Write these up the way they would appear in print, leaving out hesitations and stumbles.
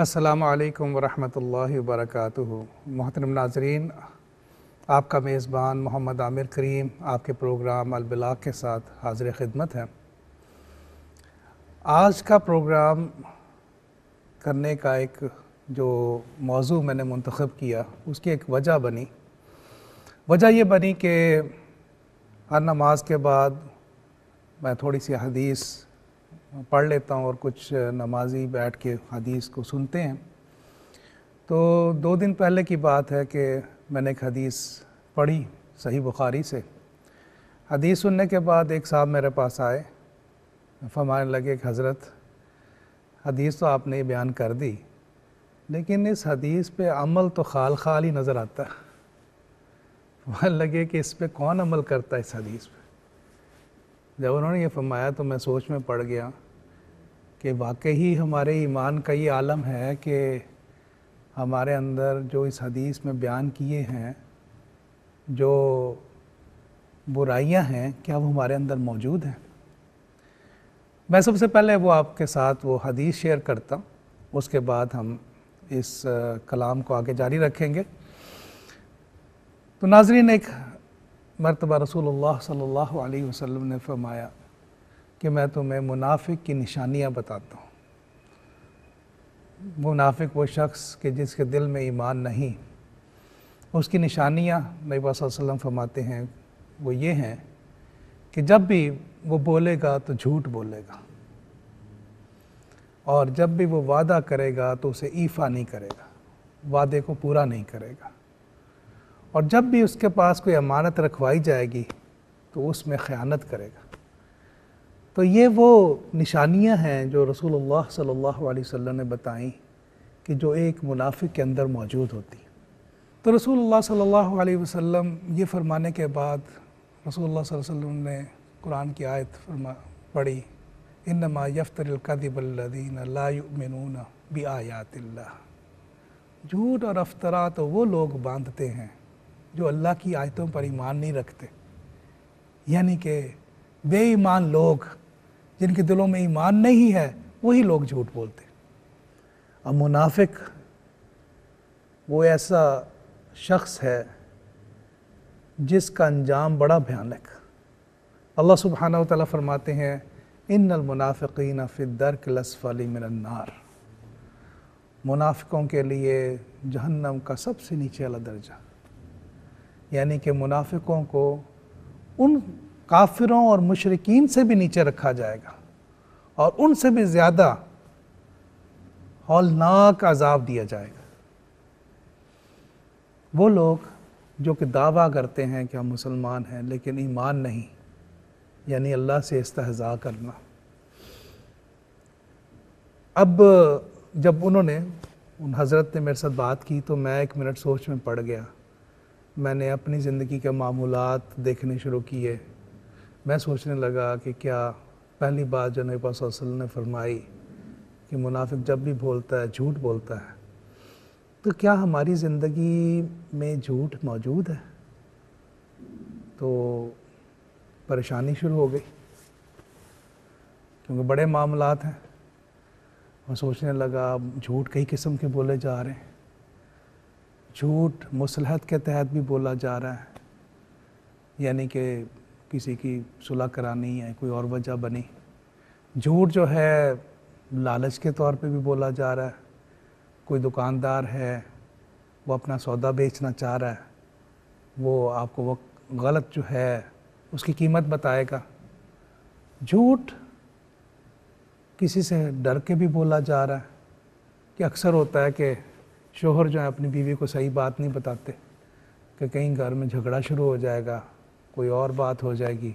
अस्सलामु अलैकुम वरहमतुल्लाहि वबरकातुहू। मोहतरम नाज़रीन, आपका मेज़बान मोहम्मद आमिर करीम आपके प्रोग्राम अल-बिलाग के साथ हाज़िर ख़िदमत है। आज का प्रोग्राम करने का एक जो मौज़ू मैंने मुंतख़ब किया, उसकी एक वजह ये बनी कि हर नमाज के बाद मैं थोड़ी सी हदीस पढ़ लेता हूँ और कुछ नमाजी बैठ के हदीस को सुनते हैं। तो 2 दिन पहले की बात है कि मैंने एक हदीस पढ़ी सही बुखारी से। हदीस सुनने के बाद एक साहब मेरे पास आए, फरमाने लगे कि हज़रत, हदीस तो आपने बयान कर दी, लेकिन इस हदीस पे अमल तो खाल ही नज़र आता है। फरमाने लगे कि इस पे कौन अमल करता है इस हदीस पे। जब उन्होंने ये फरमाया तो मैं सोच में पड़ गया कि वाकई ही हमारे ईमान का ये आलम है कि हमारे अंदर जो इस हदीस में बयान किए हैं जो बुराइयां हैं, क्या वो हमारे अंदर मौजूद हैं। मैं सबसे पहले वो आपके साथ वो हदीस शेयर करता हूँ, उसके बाद हम इस कलाम को आगे जारी रखेंगे। तो नाज़रीन, एक मरतबा रसूलुल्लाह सल्लल्लाहु अलैहि वसल्लम ने फरमाया कि मैं तुम्हें मुनाफिक की निशानियाँ बताता हूँ। मुनाफिक वो शख्स कि जिसके दिल में ईमान नहीं, उसकी निशानियाँ नबी सल्लल्लाहु अलैहि वसल्लम फरमाते हैं वो ये हैं कि जब भी वो बोलेगा तो झूठ बोलेगा, और जब भी वो वादा करेगा तो उसे ईफ़ा नहीं करेगा, वादे को पूरा नहीं करेगा, और जब भी उसके पास कोई अमानत रखवाई जाएगी तो उसमें ख़यानत करेगा। तो ये वो निशानियां हैं जो रसूलुल्लाह सल्लल्लाहु अलैहि वसल्लम ने बताई कि जो एक मुनाफिक के अंदर मौजूद होती। तो रसूलुल्लाह सल्लल्लाहु अलैहि वसल्लम ये फरमाने के बाद रसूलुल्लाह सल्लल्लाहु अलैहि वसल्लम ने कुरान की आयत पढ़ी, इन्नमा यफ्तरिल कज़िबल्लज़ीना ला युमिनूना बिआयातिल्लाह। झूठ और अफ्तरा तो वो लोग बांधते हैं जो अल्लाह की आयतों पर ईमान नहीं रखते, यानी कि बेईमान लोग जिनके दिलों में ईमान नहीं है वही लोग झूठ बोलते। अब मुनाफिक वो ऐसा शख्स है जिसका अंजाम बड़ा भयानक। अल्लाह सुब्हानहू व तआला फरमाते हैं, इन्नल मुनाफिकीन फ़िद दरकिल अस्फ़ली मिनन नार। मुनाफिकों के लिए जहन्नम का सबसे नीचे वाला दर्जा, यानी कि मुनाफिकों को उन काफिरों और मुशरिकीन से भी नीचे रखा जाएगा और उनसे भी ज़्यादा हौलनाक अज़ाब दिया जाएगा। वो लोग जो कि दावा करते हैं कि हम मुसलमान हैं लेकिन ईमान नहीं, यानी अल्लाह से इस्तेहज़ा करना। अब जब उन हज़रत ने मेरे साथ बात की तो मैं 1 मिनट सोच में पड़ गया। मैंने अपनी ज़िंदगी के मामूलात देखने शुरू किए। मैं सोचने लगा कि क्या पहली बात जो नबी सल्लल्लाहु अलैहि वसल्लम ने फरमाई कि मुनाफिक जब भी बोलता है झूठ बोलता है, तो क्या हमारी ज़िंदगी में झूठ मौजूद है। तो परेशानी शुरू हो गई क्योंकि बड़े मामलात हैं। मैं सोचने लगा झूठ कई किस्म के बोले जा रहे हैं। झूठ मुसलहत के तहत भी बोला जा रहा है, यानी कि किसी की सुलह करानी है, कोई और वजह बनी। झूठ जो है लालच के तौर पे भी बोला जा रहा है। कोई दुकानदार है, वो अपना सौदा बेचना चाह रहा है, वो आपको वो गलत जो है उसकी कीमत बताएगा। झूठ किसी से डर के भी बोला जा रहा है कि अक्सर होता है कि शोहर जो है अपनी बीवी को सही बात नहीं बताते कि कहीं घर में झगड़ा शुरू हो जाएगा, कोई और बात हो जाएगी।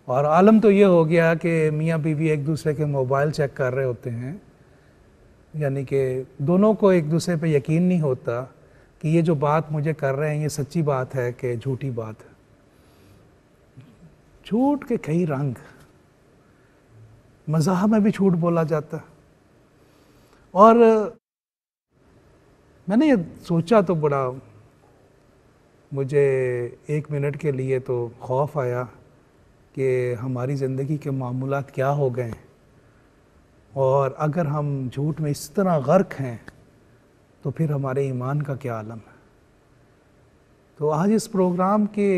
और आलम तो ये हो गया कि मियाँ बीवी एक दूसरे के मोबाइल चेक कर रहे होते हैं, यानी कि दोनों को एक दूसरे पे यकीन नहीं होता कि ये जो बात मुझे कर रहे हैं ये सच्ची बात है कि झूठी बात है। झूठ के कई रंग, मज़ाह में भी झूठ बोला जाता है। और मैंने ये सोचा तो बड़ा, मुझे 1 मिनट के लिए तो खौफ आया कि हमारी ज़िंदगी के मामूलात क्या हो गए हैं और अगर हम झूठ में इस तरह गर्क हैं तो फिर हमारे ईमान का क्या आलम है। तो आज इस प्रोग्राम के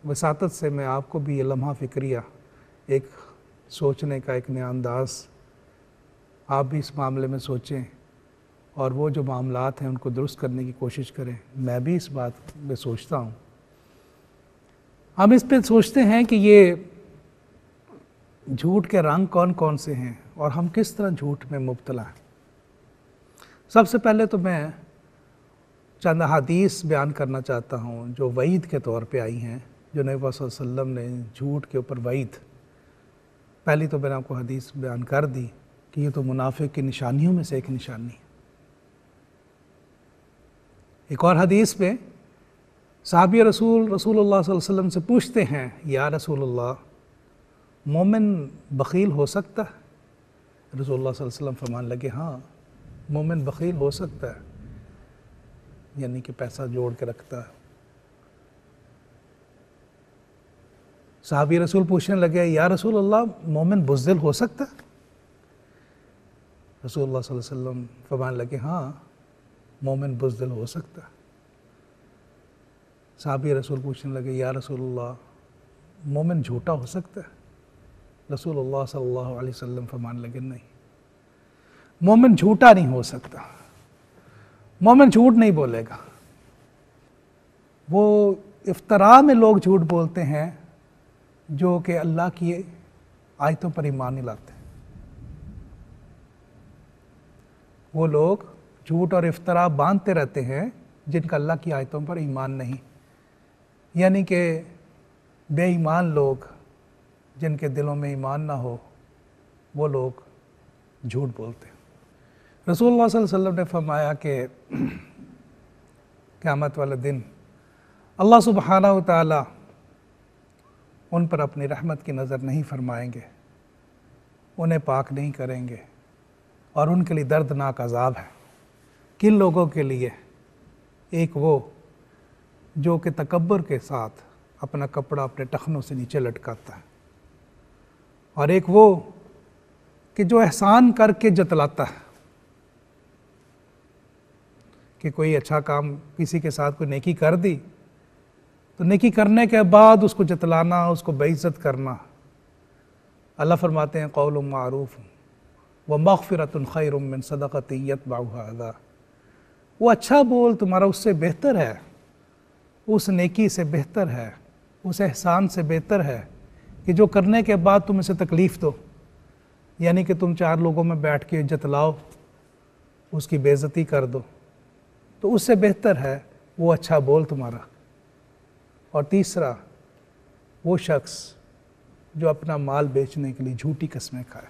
वसातत से मैं आपको भी ये लम्हा फ़िक्रिया, एक सोचने का एक नया अंदाज़, आप भी इस मामले में सोचें और वो जो मामलात हैं उनको दुरुस्त करने की कोशिश करें। मैं भी इस बात में सोचता हूँ। हम इस पे सोचते हैं कि ये झूठ के रंग कौन कौन से हैं और हम किस तरह झूठ में मुब्तला हैं। सबसे पहले तो मैं चंद हदीस बयान करना चाहता हूँ जो वईद के तौर पे आई हैं, जो नबी सल्लल्लाहु अलैहि वसल्लम ने झूठ के ऊपर वईद। पहली तो मैंने आपको हदीस बयान कर दी कि ये तो मुनाफिक की निशानियों में से एक निशानी है। एक और हदीस में साहबी रसूलुल्लाह सल्लल्लाहु अलैहि वसल्लम से पूछते हैं, या रसूलुल्लाह, मोमिन बख़ील हो सकता है? रसूलुल्लाह सल्लल्लाहु अलैहि वसल्लम फरमान लगे, हाँ मोमिन बख़ील हो सकता है, यानी कि पैसा जोड़ के रखता है। साहबी रसूल पूछने लगे, या रसूलुल्लाह, मोमिन बुज़दिल हो सकता है? रसूलुल्लाह सल्लल्लाहु अलैहि वसल्लम फरमान लगे, हाँ मोमिन बुज़दिल हो सकता है। साहबी रसूल पूछने लगे, या रसूलुल्लाह, मोमिन झूठा हो सकता है? रसूलुल्लाह सल्लल्लाहु अलैहि वसल्लम फरमान लगे, नहीं, मोमिन झूठा नहीं हो सकता। मोमिन झूठ नहीं बोलेगा। वो इफ्तरा में लोग झूठ बोलते हैं जो कि अल्लाह की आयतों पर ईमान नहीं लाते। वो लोग झूठ और इफ्तरा बांधते रहते हैं जिनका अल्लाह की आयतों पर ईमान नहीं, यानी कि बेईमान लोग जिनके दिलों में ईमान ना हो, वो लोग झूठ बोलते हैं। रसूलुल्लाह सल्लल्लाहु अलैहि वसल्लम ने फरमाया कि क़यामत वाले दिन अल्लाह सुब्हानहु व तआला उन पर अपनी रहमत की नज़र नहीं फरमाएंगे, उन्हें पाक नहीं करेंगे और उनके लिए दर्दनाक अज़ाब है। किन लोगों के लिए? एक वो जो कि तकब्बुर के साथ अपना कपड़ा अपने टखनों से नीचे लटकाता है, और एक वो कि जो एहसान करके जतलाता है कि कोई अच्छा काम, किसी के साथ कोई नेकी कर दी तो नेकी करने के बाद उसको जतलाना, उसको बेइज्जत करना। अल्लाह फरमाते हैं, कौलुम मारूफ व मग़फ़िरतुन खैरुम मिन सदक़तिन यतबउहा अज़ा। वो अच्छा बोल तुम्हारा उससे बेहतर है, उस नेकी से बेहतर है, उस एहसान से बेहतर है कि जो करने के बाद तुम इसे तकलीफ़ दो, यानी कि तुम चार लोगों में बैठ के जतलाओ, उसकी बेइज्जती कर दो, तो उससे बेहतर है वो अच्छा बोल तुम्हारा। और तीसरा, वो शख्स जो अपना माल बेचने के लिए झूठी कस्में खाए।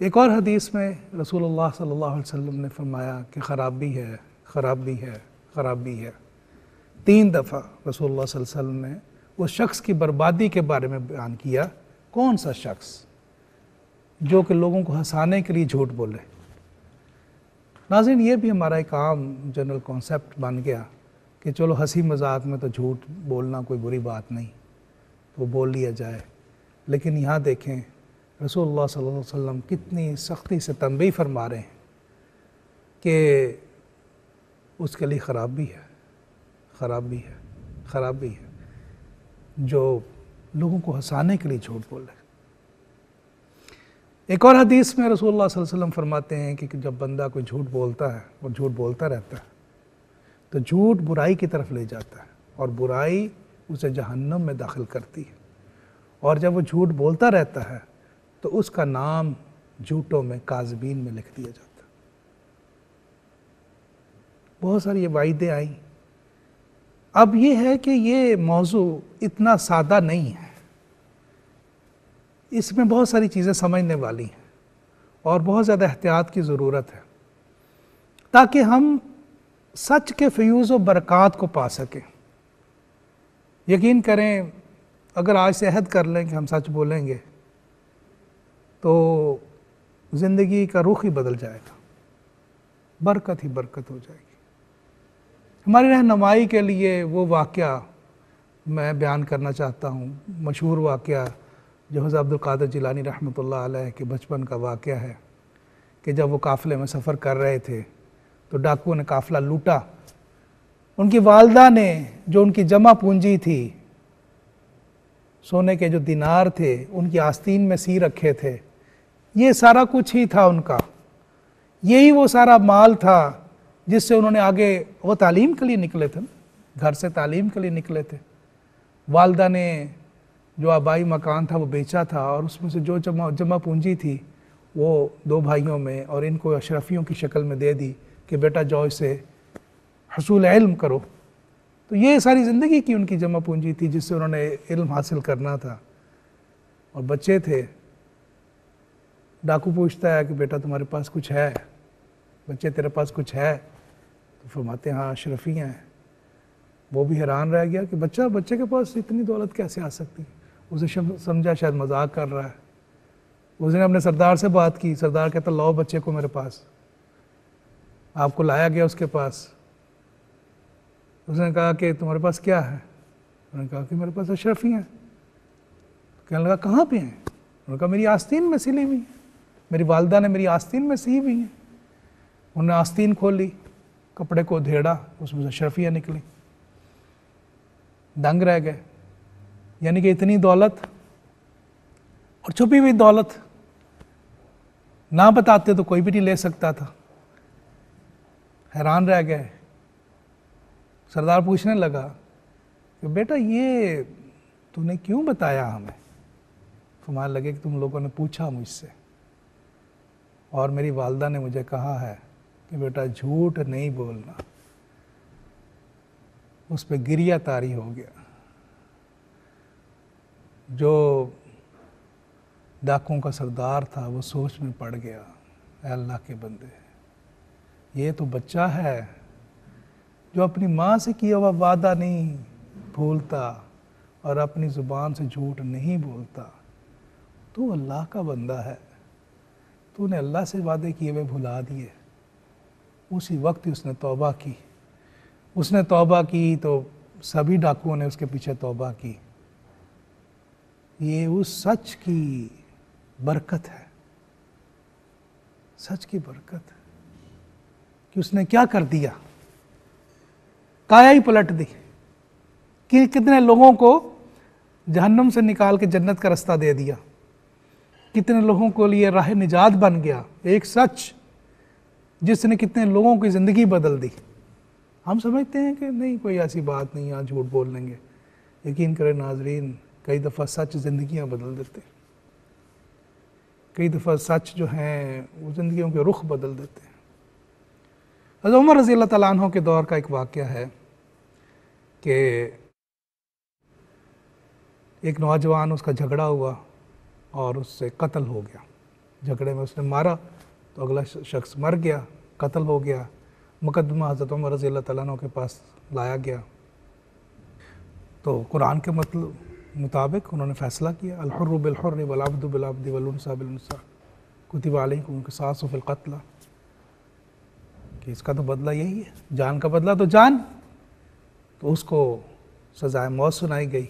एक और हदीस में रसूलुल्लाह सल्लल्लाहु अलैहि वसल्लम ने फरमाया कि ख़राबी है, ख़राबी है, ख़राबी है। 3 दफ़ा रसूलुल्लाह सल्लल्लाहु अलैहि वसल्लम ने उस शख्स की बर्बादी के बारे में बयान किया। कौन सा शख्स? जो कि लोगों को हंसाने के लिए झूठ बोले। नाज़रीन, ये भी हमारा एक आम जनरल कॉन्सेप्ट बन गया कि चलो हंसी मजाक में तो झूठ बोलना कोई बुरी बात नहीं, तो बोल लिया जाए। लेकिन यहाँ देखें रसूलुल्लाह सल्लल्लाहु अलैहि वसल्लम कितनी सख्ती से तंबीह फरमा रहे हैं कि उसके लिए ख़राबी है, ख़राबी है, ख़राबी है जो लोगों को हंसाने के लिए झूठ बोले। एक और हदीस में रसूलुल्लाह सल्लल्लाहु अलैहि वसल्लम फरमाते हैं कि जब बंदा कोई झूठ बोलता है और झूठ बोलता रहता है तो झूठ बुराई की तरफ ले जाता है और बुराई उसे जहन्नम में दाखिल करती है। और जब वो झूठ बोलता रहता है तो उसका नाम झूठों में काज़िबीन में लिख दिया जाता है। बहुत सारी ये वाइदें आई। अब ये है कि ये मौजू इतना सादा नहीं है, इसमें बहुत सारी चीज़ें समझने वाली हैं और बहुत ज़्यादा एहतियात की ज़रूरत है ताकि हम सच के फ़यूज़ व बरक़ात को पा सकें। यकीन करें, अगर आज से अहद कर लें कि हम सच बोलेंगे तो ज़िंदगी का रुख ही बदल जाएगा, बरकत ही बरकत हो जाएगी। हमारी रहनुमाई के लिए वो वाक़या मैं बयान करना चाहता हूँ, मशहूर वाक़या जो हज़रत अब्दुल कादिर जिलानी रहमतुल्लाह अलैह के बचपन का वाक़या है कि जब वो काफ़िले में सफ़र कर रहे थे तो डाकुओं ने काफ़िला लूटा। उनकी वालदा ने जो उनकी जमा पूंजी थी, सोने के जो दिनार थे, उनकी आस्तीन में सी रखे थे, ये सारा कुछ ही था उनका, यही वो सारा माल था जिससे उन्होंने आगे, वो तालीम के लिए निकले थे, घर से तालीम के लिए निकले थे। वालदा ने जो आबाई मकान था वो बेचा था और उसमें से जो जमा पूंजी थी वो 2 भाइयों में और इनको अशरफियों की शक्ल में दे दी कि बेटा जाओ इसे हसूल इल्म करो। तो ये सारी ज़िंदगी की उनकी जमा पूंजी थी जिससे उन्होंने इल्म हासिल करना था और बच्चे थे। डाकू पूछता है कि बेटा तुम्हारे पास कुछ है, बच्चे तेरे पास कुछ है? तो फरमाते हैं हाँ अशरफियाँ हैं। वो भी हैरान रह गया कि बच्चे के पास इतनी दौलत कैसे आ सकती। उसे समझा शायद मजाक कर रहा है। उसने अपने सरदार से बात की, सरदार कहता लाओ बच्चे को मेरे पास। आपको लाया गया उसके पास। उसने कहा कि तुम्हारे पास क्या है? उन्होंने कहा कि मेरे पास अशरफी हैं। कहने लगा कहाँ पे हैं? उन्होंने कहा मेरी आस्तीन में सिली हुई है, मेरी वालदा ने मेरी आस्तीन में सी हुई हैं। उन्होंने आस्तीन खोली, कपड़े को उधेड़ा, उसमें से अशरफियाँ निकली। दंग रह गए, यानी कि इतनी दौलत और छुपी हुई दौलत ना बताते तो कोई भी नहीं ले सकता था। हैरान रह गए। सरदार पूछने लगा कि बेटा ये तूने क्यों बताया हमें? फरमाने लगे कि तुम लोगों ने पूछा मुझसे और मेरी वालदा ने मुझे कहा है कि बेटा झूठ नहीं बोलना। उस पर गिरिया तारी हो गया। जो डाकुओं का सरदार था वो सोच में पड़ गया, ऐ अल्लाह के बंदे, ये तो बच्चा है जो अपनी माँ से किया हुआ वादा नहीं भूलता और अपनी ज़ुबान से झूठ नहीं बोलता। तू अल्लाह का बंदा है, तूने अल्लाह से वादे किए हुए भुला दिए। उसी वक्त ही उसने तौबा की। उसने तौबा की तो सभी डाकुओं ने उसके पीछे तौबा की। ये उस सच की बरकत है, सच की बरकत है कि उसने क्या कर दिया, काया ही पलट दी कि कितने लोगों को जहन्नुम से निकाल के जन्नत का रास्ता दे दिया, कितने लोगों को लिए राह निजात बन गया। एक सच जिसने कितने लोगों की ज़िंदगी बदल दी। हम समझते हैं कि नहीं कोई ऐसी बात नहीं, आज झूठ बोल लेंगे। यकीन करें नाजरीन, कई दफ़ा सच ज़िंदगियां बदल देते, कई दफ़ा सच जो हैं वो ज़िंदगियों के रुख बदल देते हैं। हज़रत उमर रज़ी अल्लाह तआला अन्हु के दौर का एक वाक़या है कि एक नौजवान, उसका झगड़ा हुआ और उससे कत्ल हो गया। झगड़े में उसने मारा तो अगला शख्स मर गया, कत्ल हो गया। मुकदमा हज़रत उमर रज़ी अल्लाह तआला अन्हु के पास लाया गया तो कुरान के मतलब मुताबिक उन्होंने फ़ैसला किया, अल-हुर्रु बिल-हुर्रि वल-अब्दु बिल-अब्दि वल-उन्सा बिल-उन्सा कुतिबा अलैकुम क़िसासु फ़िल क़त्ल, कि इसका तो बदला यही है, जान का बदला तो जान। तो उसको सज़ाए मौत सुनाई गई।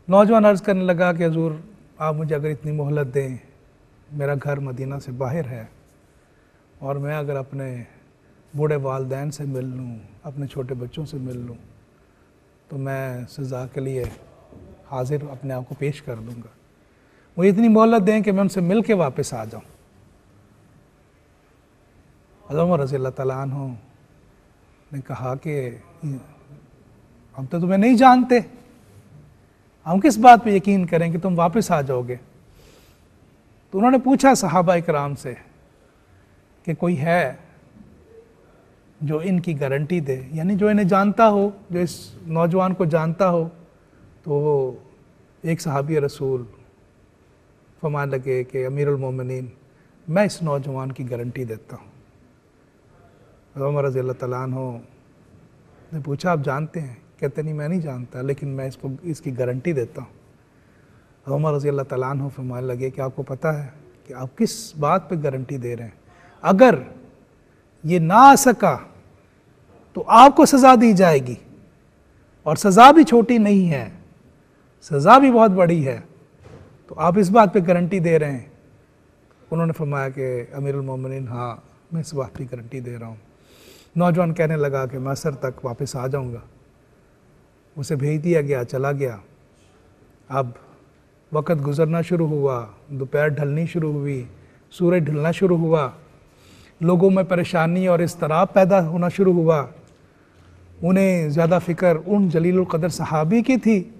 नौजवान अर्ज़ करने लगा कि हुज़ूर आप मुझे अगर इतनी मोहलत दें, मेरा घर मदीना से बाहर है और मैं अगर अपने बूढ़े वालिदैन से मिल लूँ, अपने छोटे बच्चों से मिल लूँ, तो मैं सज़ा के लिए हाजिर अपने आप को पेश कर दूँगा। मुझे इतनी मोहलत दें कि मैं उनसे मिल के वापस आ जाऊँ। हज़रत उमर रज़ी अल्लाह तआला अन्हु ने कहा कि हम तो तुम्हें नहीं जानते, हम किस बात पे यकीन करें कि तुम वापस आ जाओगे। तो उन्होंने पूछा सहाबा इकराम से कि कोई है जो इनकी गारंटी दे, यानी जो इन्हें जानता हो, जो इस नौजवान को जानता हो। तो एक सहाबी रसूल फरमाने लगे कि अमीरुल मोमिनीन, मैं इस नौजवान की गारंटी देता हूँ। उमर रज़ी अल्लाह तआला अन्हु ने पूछा आप जानते हैं? कहते नहीं मैं नहीं जानता, लेकिन मैं इसकी गारंटी देता हूँ। उमर रज़ी अल्लाह तआला अन्हु फरमाने लगे कि आपको पता है कि आप किस बात पे गारंटी दे रहे हैं? अगर ये ना आ सका तो आपको सज़ा दी जाएगी और सज़ा भी छोटी नहीं है। सज़ा भी बहुत बड़ी है, तो आप इस बात पे गारंटी दे रहे हैं? उन्होंने फरमाया कि अमीरुल मोमिनीन, हाँ मैं इस बात की गारंटी दे रहा हूँ। नौजवान कहने लगा कि मैं असर तक वापस आ जाऊँगा। उसे भेज दिया गया, चला गया। अब वक़्त गुज़रना शुरू हुआ, दोपहर ढलनी शुरू हुई, सूरज ढलना शुरू हुआ, लोगों में परेशानी और इज़्तिराब पैदा होना शुरू हुआ। उन्हें ज़्यादा फ़िक्र उन जलीलुल क़द्र सहाबी की थी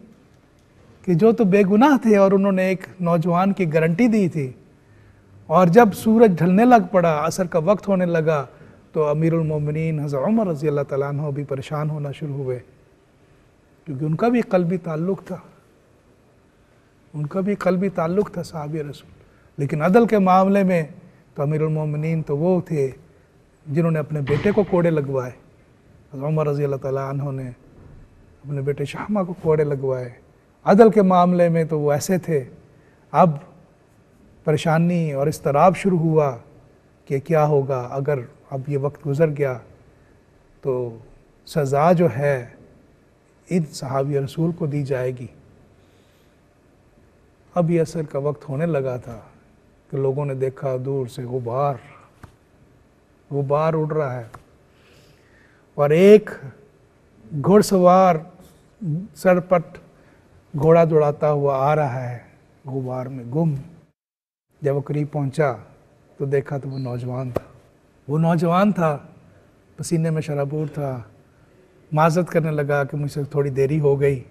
कि जो तो बेगुनाह थे और उन्होंने एक नौजवान की गारंटी दी थी। और जब सूरज ढलने लग पड़ा, असर का वक्त होने लगा, तो अमीरुल मोमिनीन हज़रत उमर रज़ी अल्लाह तआला अन्हु भी परेशान होना शुरू हुए, क्योंकि उनका भी क़ल्बी ताल्लुक़ था, उनका भी क़ल्बी ताल्लुक़ था सहाबी रसूल। लेकिन अदल के मामले में तो अमीरुल मोमिनीन तो वो थे जिन्होंने अपने बेटे को कोड़े लगवाए। हज़रत उमर रज़ी अल्लाह तआला अन्हु ने अपने बेटे शाहमा को कोड़े लगवाए। अदल के मामले में तो वो ऐसे थे। अब परेशानी और इज़्तिराब शुरू हुआ कि क्या होगा, अगर अब ये वक्त गुज़र गया तो सज़ा जो है इन सहाबी रसूल को दी जाएगी। अब ये असर का वक्त होने लगा था कि लोगों ने देखा दूर से गुबार उड़ रहा है और एक घुड़सवार सरपट घोड़ा दौड़ाता हुआ आ रहा है गुबार में गुम। जब वो करीब पहुंचा तो देखा तो वो नौजवान था, पसीने में शराबूर था। माज़रत करने लगा कि मुझसे थोड़ी देरी हो गई,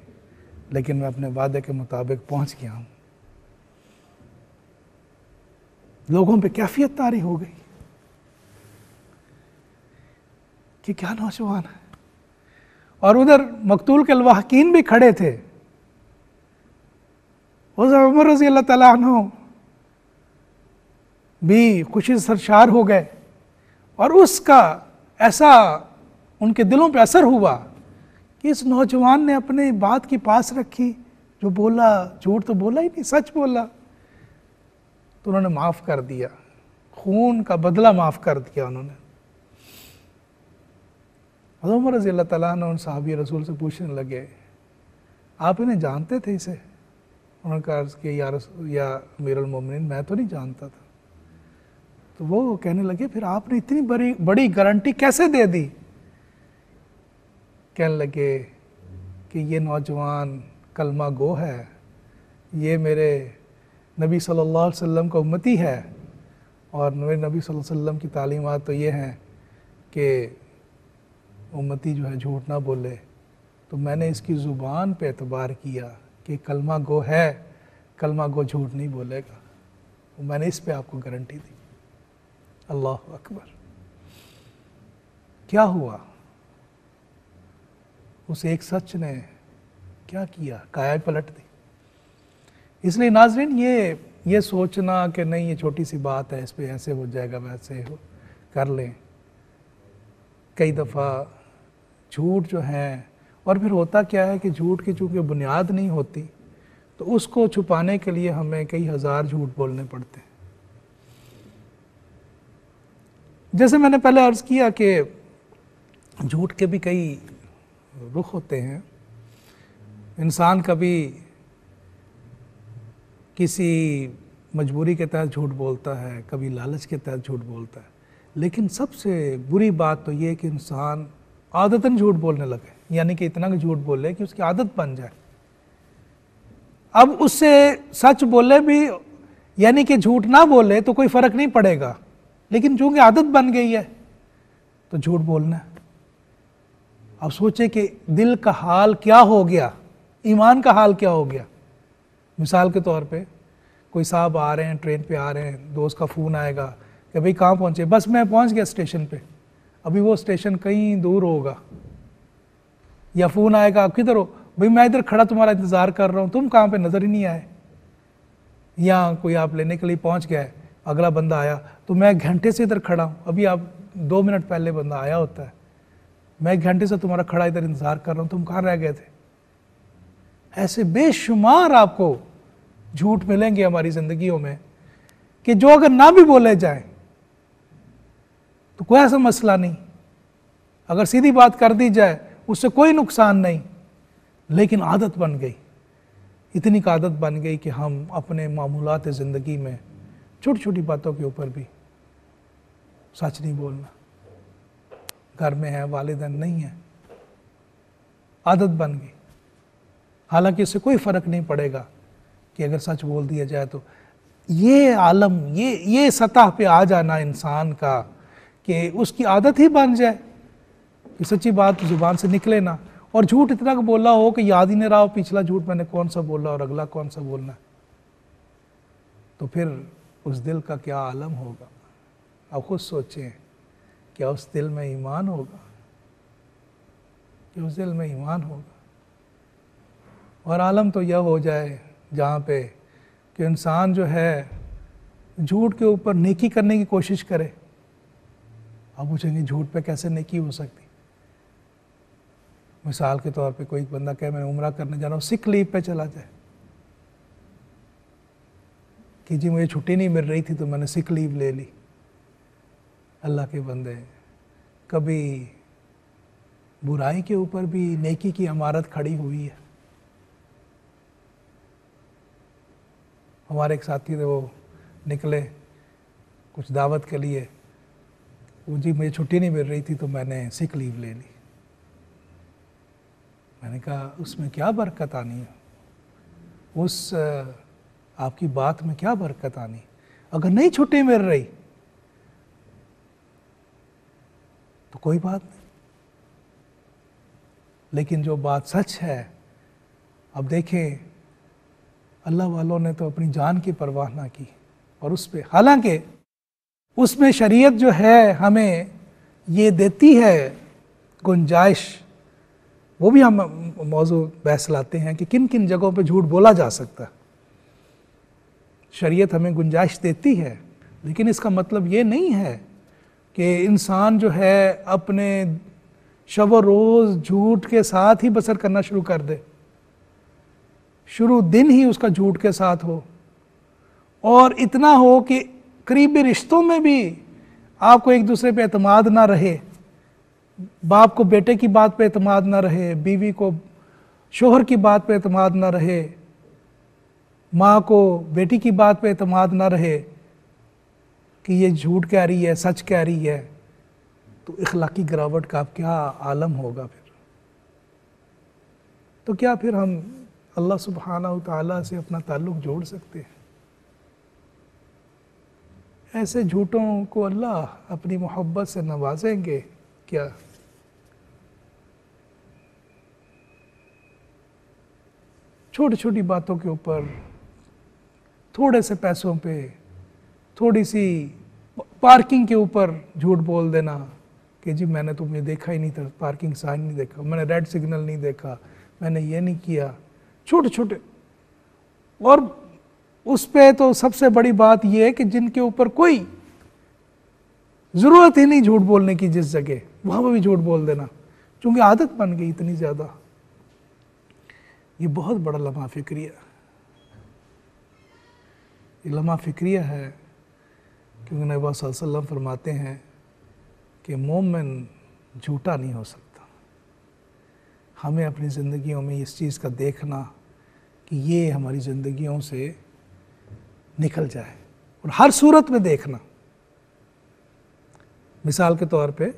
लेकिन मैं अपने वादे के मुताबिक पहुंच गया हूँ। लोगों पे कैफियत तारी हो गई कि क्या नौजवान है। और उधर मकतूल के लवाहकीन भी खड़े थे। हज़रत उमर रज़ी अल्लाह तआला अन्हु भी खुशी सरशार हो गए और उसका ऐसा उनके दिलों पे असर हुआ कि इस नौजवान ने अपनी बात की पास रखी, जो बोला झूठ तो बोला ही नहीं, सच बोला। तो उन्होंने माफ़ कर दिया, खून का बदला माफ़ कर दिया उन्होंने। हज़रत उमर रज़ी अल्लाह तआला अन्हु उन सहाबी रसूल से पूछने लगे, आप इन्हें जानते थे इसे? उन्होंने कहा कि या अमीरुल मोमिनीन, मैं तो नहीं जानता था। तो वो कहने लगे, फिर आपने इतनी बड़ी गारंटी कैसे दे दी? कहने लगे कि ये नौजवान कलमा गो है, ये मेरे नबी सल्लल्लाहु अलैहि वसल्लम का उम्मती है, और मेरे नबी सल्लल्लाहु अलैहि वसल्लम की तालीमात तो ये हैं कि उम्मती जो है झूठ ना बोले। तो मैंने इसकी ज़ुबान पे एतबार किया कि कलमा गो है, कलमा गो झूठ नहीं बोलेगा, तो मैंने इस पे आपको गारंटी दी। अल्लाह अकबर। क्या हुआ? उस एक सच ने क्या किया? काया पलट दी। इसलिए नाज़रीन, ये सोचना कि नहीं ये छोटी सी बात है, इस पे ऐसे हो जाएगा वैसे हो कर लें, कई दफ़ा झूठ जो है, और फिर होता क्या है कि झूठ की चूँकि बुनियाद नहीं होती, तो उसको छुपाने के लिए हमें कई हज़ार झूठ बोलने पड़ते हैं। जैसे मैंने पहले अर्ज़ किया कि झूठ के भी कई रुख होते हैं। इंसान कभी किसी मजबूरी के तहत झूठ बोलता है, कभी लालच के तहत झूठ बोलता है, लेकिन सबसे बुरी बात तो ये कि इंसान आदतन झूठ बोलने लगे, यानी कि इतना झूठ बोले कि उसकी आदत बन जाए। अब उससे सच बोले भी, यानी कि झूठ ना बोले तो कोई फ़र्क नहीं पड़ेगा, लेकिन चूँकि आदत बन गई है तो झूठ बोलना है। अब सोचे कि दिल का हाल क्या हो गया, ईमान का हाल क्या हो गया। मिसाल के तौर पे कोई साहब आ रहे हैं, ट्रेन पे आ रहे हैं, दोस्त का फ़ोन आएगा कि भाई कहाँ पहुँचे? बस मैं पहुँच गया स्टेशन पे, अभी वो स्टेशन कहीं दूर होगा। या फ़ोन आएगा, आप किधर हो? भाई मैं इधर खड़ा तुम्हारा इंतज़ार कर रहा हूँ, तुम कहाँ पे? नज़र ही नहीं आए। या कोई आप लेने के लिए पहुँच गया है, अगला बंदा आया तो मैं एक घंटे से इधर खड़ा हूँ, अभी आप 2 मिनट पहले बंदा आया होता है, मैं 1 घंटे से तुम्हारा खड़ा इधर इंतज़ार कर रहा हूँ, तुम कहाँ रह गए थे? ऐसे बेशुमार आपको झूठ मिलेंगे हमारी ज़िंदगियों में कि जो अगर ना भी बोले जाए तो कोई ऐसा मसला नहीं, अगर सीधी बात कर दी जाए उससे कोई नुकसान नहीं, लेकिन आदत बन गई। इतनी का आदत बन गई कि हम अपने मामूलात ज़िंदगी में छोटी छोटी बातों के ऊपर भी सच नहीं बोलना। घर में है, वालिदैन नहीं है, आदत बन गई। हालांकि इससे कोई फ़र्क नहीं पड़ेगा कि अगर सच बोल दिया जाए तो। ये आलम, ये सतह पे आ जाना इंसान का कि उसकी आदत ही बन जाए कि सच्ची बात ज़ुबान से निकले ना, और झूठ इतना बोला हो कि याद ही नहीं रहा हो पिछला झूठ मैंने कौन सा बोला और अगला कौन सा बोलना है, तो फिर उस दिल का क्या आलम होगा। आप खुद सोचें, क्या उस दिल में ईमान होगा? कि उस दिल में ईमान होगा? और आलम तो यह हो जाए जहाँ पे कि इंसान जो है झूठ के ऊपर नेकी करने की कोशिश करे। आप पूछेंगे झूठ पे कैसे नेकी हो सकती? मिसाल के तौर पे कोई बंदा कहे मैं उम्रा करने जा रहा हूँ, सिक लीव पे चला जाए कि जी मुझे छुट्टी नहीं मिल रही थी तो मैंने सिक लीव ले ली। अल्लाह के बंदे, कभी बुराई के ऊपर भी नेकी की इमारत खड़ी हुई है। हमारे एक साथी थे, वो निकले कुछ दावत के लिए, वो जी मुझे छुट्टी नहीं मिल रही थी तो मैंने सिक लीव ले ली। मैंने कहा उसमें क्या बरकत आनी है? उस आपकी बात में क्या बरकत आनी? अगर नहीं छुट्टी मिल रही तो कोई बात नहीं, लेकिन जो बात सच है, अब देखें अल्लाह वालों ने तो अपनी जान की परवाह ना की और उस पे, हालांकि उसमें शरीयत जो है हमें ये देती है गुंजाइश, वो भी हम मौजू बहस लाते हैं कि किन किन जगहों पे झूठ बोला जा सकता है। शरीयत हमें गुंजाइश देती है, लेकिन इसका मतलब ये नहीं है कि इंसान जो है अपने शब व रोज़ झूठ के साथ ही बसर करना शुरू कर दे, शुरू दिन ही उसका झूठ के साथ हो, और इतना हो कि करीबी रिश्तों में भी आपको एक दूसरे पे एतमाद ना रहे, बाप को बेटे की बात पे एतमाद ना रहे, बीवी को शोहर की बात पे एतमाद ना रहे, माँ को बेटी की बात पे एतमाद ना रहे कि ये झूठ कह रही है, सच कह रही है, तो इखलाकी गिरावट का अब क्या आलम होगा फिर? तो क्या फिर हम अल्लाह सुब्हानहू तआला से अपना ताल्लुक़ जोड़ सकते हैं? ऐसे झूठों को अल्लाह अपनी मोहब्बत से नवाजेंगे क्या? छोटी छोटी बातों के ऊपर, थोड़े से पैसों पे, थोड़ी सी पार्किंग के ऊपर झूठ बोल देना कि जी मैंने तो मुझे देखा ही नहीं था, पार्किंग साइन नहीं देखा, मैंने रेड सिग्नल नहीं देखा, मैंने ये नहीं किया, छोटे छोटे। और उस पे तो सबसे बड़ी बात यह है कि जिनके ऊपर कोई ज़रूरत ही नहीं झूठ बोलने की, जिस जगह वहाँ पर भी झूठ बोल देना, क्योंकि आदत बन गई इतनी ज़्यादा। ये बहुत बड़ा लम्हा फ़िक्रिया, ये लम्हा फ़िक्रिया है, क्योंकि नबी सल्लल्लाहु अलैहि वसल्लम फरमाते हैं कि मोमिन झूठा नहीं हो सकता। हमें अपनी ज़िंदगियों में इस चीज़ का देखना कि ये हमारी ज़िंदगियों से निकल जाए, और हर सूरत में देखना। मिसाल के तौर पे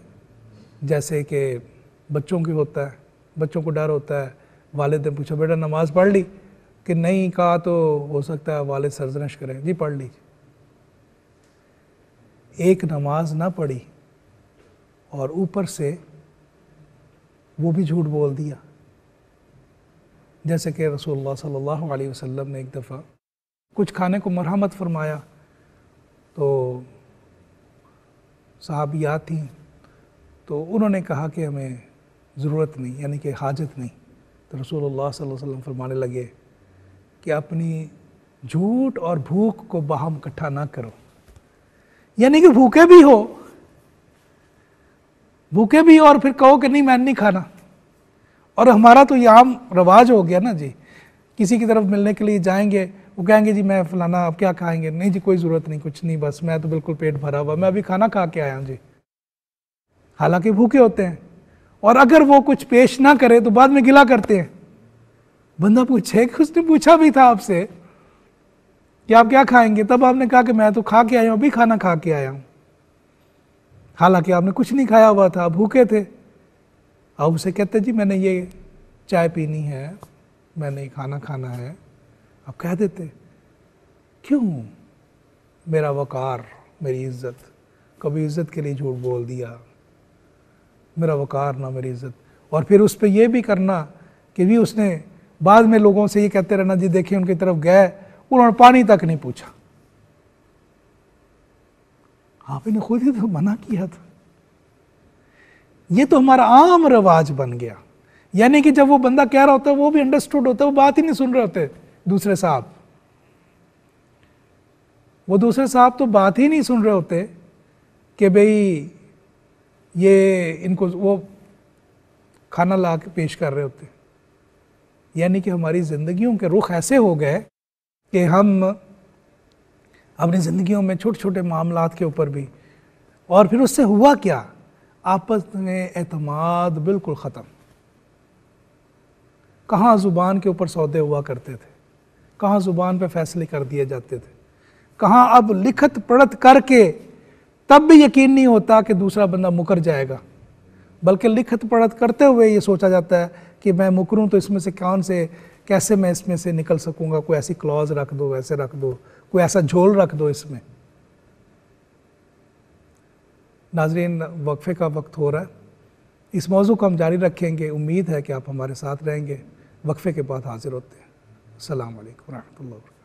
जैसे कि बच्चों की होता है, बच्चों को डर होता है, वालिद ने पूछा बेटा नमाज़ पढ़ ली? कि नहीं कहा तो हो सकता है वालिद सरजनश करें, जी पढ़ लीजिए। एक नमाज ना पढ़ी और ऊपर से वो भी झूठ बोल दिया। जैसे कि रसूलुल्लाह सल्लल्लाहु अलैहि वसल्लम ने एक दफ़ा कुछ खाने को मरहमत फरमाया, तो सहाबियात थी, तो उन्होंने कहा कि हमें ज़रूरत नहीं, यानी कि हाजत नहीं। तो रसूलुल्लाह सल्लल्लाहु अलैहि वसल्लम फरमाने लगे कि अपनी झूठ और भूख को बाहम इकट्ठा ना करो, यानी कि भूखे भी हो, भूखे भी और फिर कहो कि नहीं मैंने नहीं खाना। और हमारा तो ये आम रवाज हो गया ना जी, किसी की तरफ मिलने के लिए जाएंगे, वो कहेंगे जी मैं फलाना, आप क्या खाएंगे? नहीं जी कोई ज़रूरत नहीं, कुछ नहीं, बस मैं तो बिल्कुल पेट भरा हुआ, मैं अभी खाना खा के आया हूँ जी। हालांकि भूखे होते हैं, और अगर वो कुछ पेश ना करे तो बाद में गिला करते हैं बंदा पूछे कि उसने पूछा भी था आपसे कि आप क्या खाएंगे, तब आपने कहा कि मैं तो खा के आया हूं, अभी खाना खा के आया हूं, हालांकि आपने कुछ नहीं खाया हुआ था, भूखे थे। अब उसे कहते जी मैंने ये चाय पीनी है, मैंने ये खाना खाना है, आप कह देते क्यों? मेरा वकार, मेरी इज्जत, कभी इज्जत के लिए झूठ बोल दिया, मेरा वकार ना मेरी इज्जत। और फिर उस पर यह भी करना कि भी उसने बाद में लोगों से ये कहते रहना जी देखिए उनकी तरफ गए, उन्होंने पानी तक नहीं पूछा, आपने खुद ही तो मना किया था। ये तो हमारा आम रवाज बन गया, यानी कि जब वो बंदा कह रहा होता है वो भी अंडरस्टूड होता है, वो बात ही नहीं सुन रहे होते दूसरे साहब, वो दूसरे साहब तो बात ही नहीं सुन रहे होते कि भाई ये इनको वो खाना ला के पेश कर रहे होते। यानी कि हमारी ज़िंदगियों के रुख ऐसे हो गए कि हम अपनी ज़िंदगियों में छोटे छोटे मामलात के ऊपर भी, और फिर उससे हुआ क्या, आपस में एतमाद बिल्कुल ख़त्म। कहाँ ज़ुबान के ऊपर सौदे हुआ करते थे, कहाँ ज़ुबान पे फैसले कर दिए जाते थे, कहाँ अब लिखत पढ़त करके तब भी यकीन नहीं होता कि दूसरा बंदा मुकर जाएगा, बल्कि लिखत पढ़त करते हुए ये सोचा जाता है कि मैं मुकरूं तो इसमें से कौन से, कैसे मैं इसमें से निकल सकूंगा, कोई ऐसी क्लॉज रख दो, वैसे रख दो, कोई ऐसा झोल रख दो इसमें। नाजरीन, वक्फे का वक्त हो रहा है, इस मौजू को हम जारी रखेंगे, उम्मीद है कि आप हमारे साथ रहेंगे। वक्फे के बाद हाजिर होते हैं। अस्सलाम वालेकुम व रहमतुल्लाह।